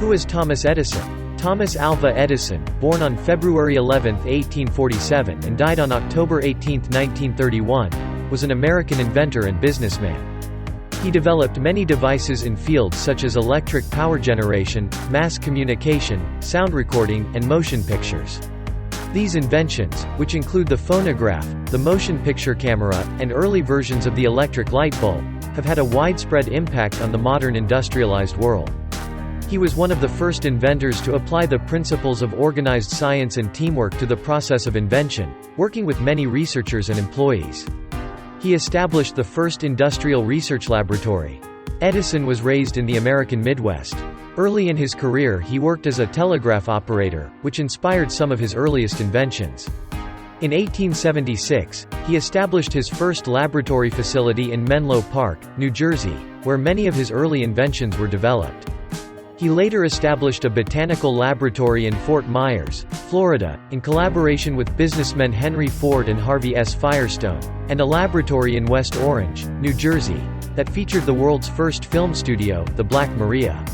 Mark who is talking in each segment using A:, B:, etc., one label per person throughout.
A: Who is Thomas Edison? Thomas Alva Edison, born on February 11, 1847 and died on October 18, 1931, was an American inventor and businessman. He developed many devices in fields such as electric power generation, mass communication, sound recording, and motion pictures. These inventions, which include the phonograph, the motion picture camera, and early versions of the electric light bulb, have had a widespread impact on the modern industrialized world. He was one of the first inventors to apply the principles of organized science and teamwork to the process of invention, working with many researchers and employees. He established the first industrial research laboratory. Edison was raised in the American Midwest. Early in his career he worked as a telegraph operator, which inspired some of his earliest inventions. In 1876, he established his first laboratory facility in Menlo Park, New Jersey, where many of his early inventions were developed. He later established a botanical laboratory in Fort Myers, Florida, in collaboration with businessmen Henry Ford and Harvey S. Firestone, and a laboratory in West Orange, New Jersey, that featured the world's first film studio, the Black Maria.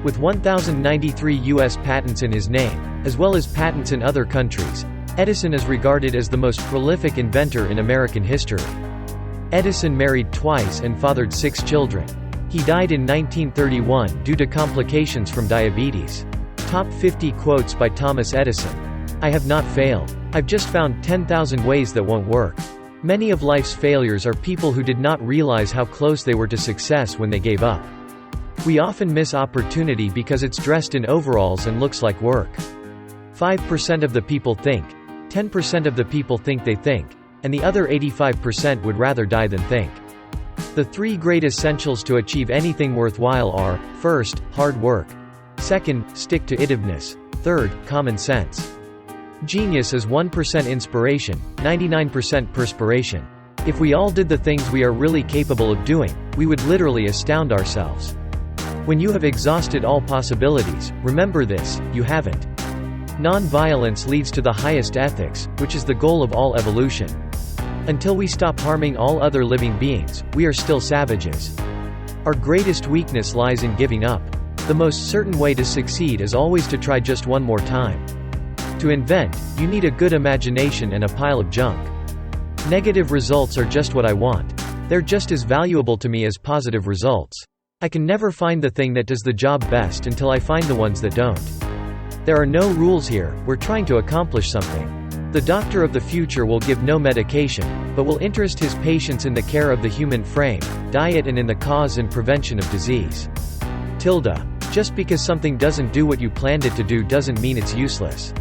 A: With 1,093 U.S. patents in his name, as well as patents in other countries, Edison is regarded as the most prolific inventor in American history. Edison married twice and fathered 6 children. He died in 1931 due to complications from diabetes. Top 50 quotes by Thomas Edison. I have not failed. I've just found 10,000 ways that won't work. Many of life's failures are people who did not realize how close they were to success when they gave up. We often miss opportunity because it's dressed in overalls and looks like work. 5% of the people think. 10% of the people think they think. And the other 85% would rather die than think. The 3 great essentials to achieve anything worthwhile are, first, hard work. Second, stick-to-itiveness. Third, common sense. Genius is 1% inspiration, 99% perspiration. If we all did the things we are really capable of doing, we would literally astound ourselves. When you have exhausted all possibilities, remember this: you haven't. Non-violence leads to the highest ethics, which is the goal of all evolution. Until we stop harming all other living beings, we are still savages. Our greatest weakness lies in giving up. The most certain way to succeed is always to try just one more time. To invent, you need a good imagination and a pile of junk. Negative results are just what I want. They're just as valuable to me as positive results. I can never find the thing that does the job best until I find the ones that don't. There are no rules here, we're trying to accomplish something. The doctor of the future will give no medication, but will interest his patients in the care of the human frame, diet and in the cause and prevention of disease. Just because something doesn't do what you planned it to do doesn't mean it's useless.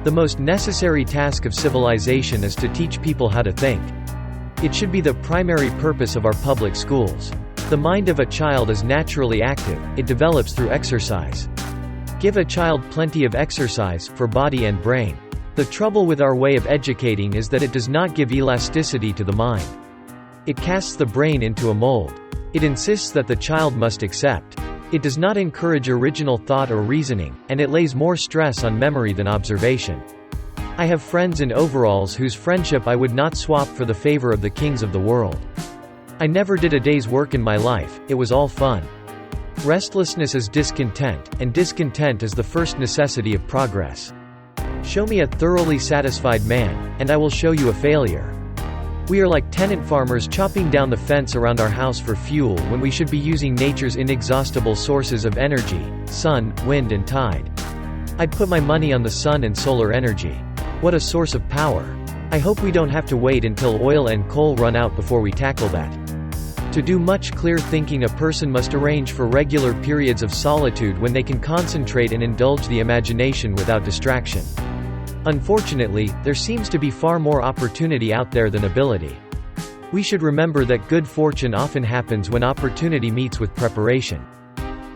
A: The most necessary task of civilization is to teach people how to think. It should be the primary purpose of our public schools. The mind of a child is naturally active, it develops through exercise. Give a child plenty of exercise, for body and brain. The trouble with our way of educating is that it does not give elasticity to the mind. It casts the brain into a mold. It insists that the child must accept. It does not encourage original thought or reasoning, and it lays more stress on memory than observation. I have friends in overalls whose friendship I would not swap for the favor of the kings of the world. I never did a day's work in my life, it was all fun. Restlessness is discontent, and discontent is the first necessity of progress. Show me a thoroughly satisfied man, and I will show you a failure. We are like tenant farmers chopping down the fence around our house for fuel when we should be using nature's inexhaustible sources of energy: sun, wind and tide. I'd put my money on the sun and solar energy. What a source of power. I hope we don't have to wait until oil and coal run out before we tackle that. To do much clear thinking, a person must arrange for regular periods of solitude when they can concentrate and indulge the imagination without distraction. Unfortunately, there seems to be far more opportunity out there than ability. We should remember that good fortune often happens when opportunity meets with preparation.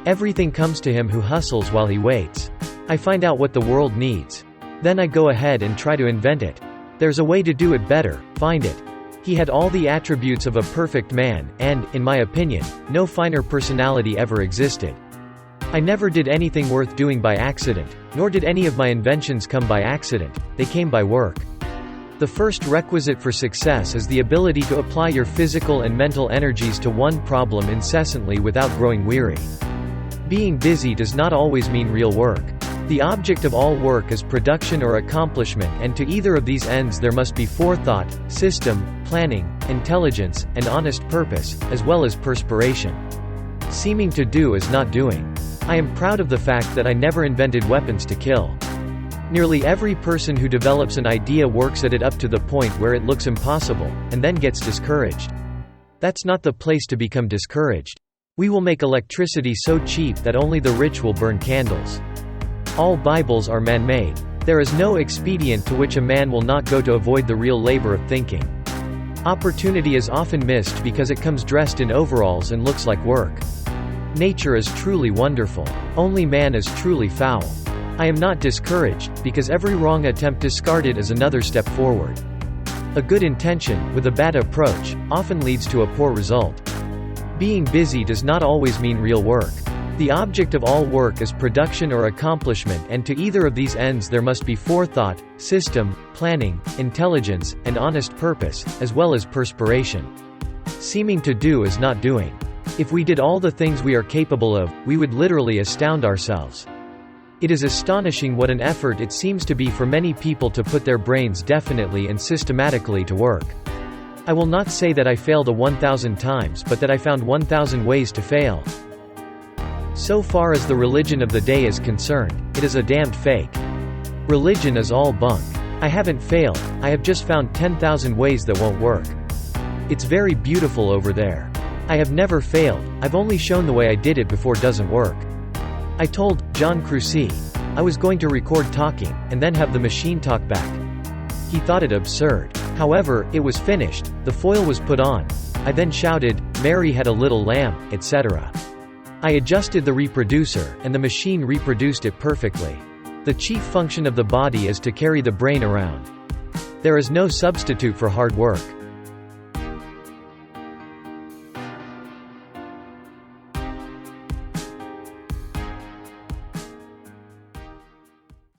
A: Everything comes to him who hustles while he waits. I find out what the world needs. Then I go ahead and try to invent it. There's a way to do it better, find it. He had all the attributes of a perfect man, and, in my opinion, no finer personality ever existed. I never did anything worth doing by accident, nor did any of my inventions come by accident, they came by work. The first requisite for success is the ability to apply your physical and mental energies to one problem incessantly without growing weary. Being busy does not always mean real work. The object of all work is production or accomplishment, and to either of these ends there must be forethought, system, planning, intelligence, and honest purpose, as well as perspiration. Seeming to do is not doing. I am proud of the fact that I never invented weapons to kill. Nearly every person who develops an idea works at it up to the point where it looks impossible, and then gets discouraged. That's not the place to become discouraged. We will make electricity so cheap that only the rich will burn candles. All Bibles are man-made. There is no expedient to which a man will not go to avoid the real labor of thinking. Opportunity is often missed because it comes dressed in overalls and looks like work. Nature is truly wonderful. Only man is truly foul. I am not discouraged, because every wrong attempt discarded is another step forward. A good intention, with a bad approach, often leads to a poor result. Being busy does not always mean real work. The object of all work is production or accomplishment, and to either of these ends there must be forethought, system, planning, intelligence, and honest purpose, as well as perspiration. Seeming to do is not doing. If we did all the things we are capable of, we would literally astound ourselves. It is astonishing what an effort it seems to be for many people to put their brains definitely and systematically to work. I will not say that I failed 1,000 times, but that I found 1,000 ways to fail. So far as the religion of the day is concerned, it is a damned fake. Religion is all bunk. I haven't failed, I have just found 10,000 ways that won't work. It's very beautiful over there. I have never failed, I've only shown the way I did it before doesn't work. I told John Crucy I was going to record talking, and then have the machine talk back. He thought it absurd. However, it was finished, the foil was put on. I then shouted, "Mary had a little lamb," etc. I adjusted the reproducer, and the machine reproduced it perfectly. The chief function of the body is to carry the brain around. There is no substitute for hard work.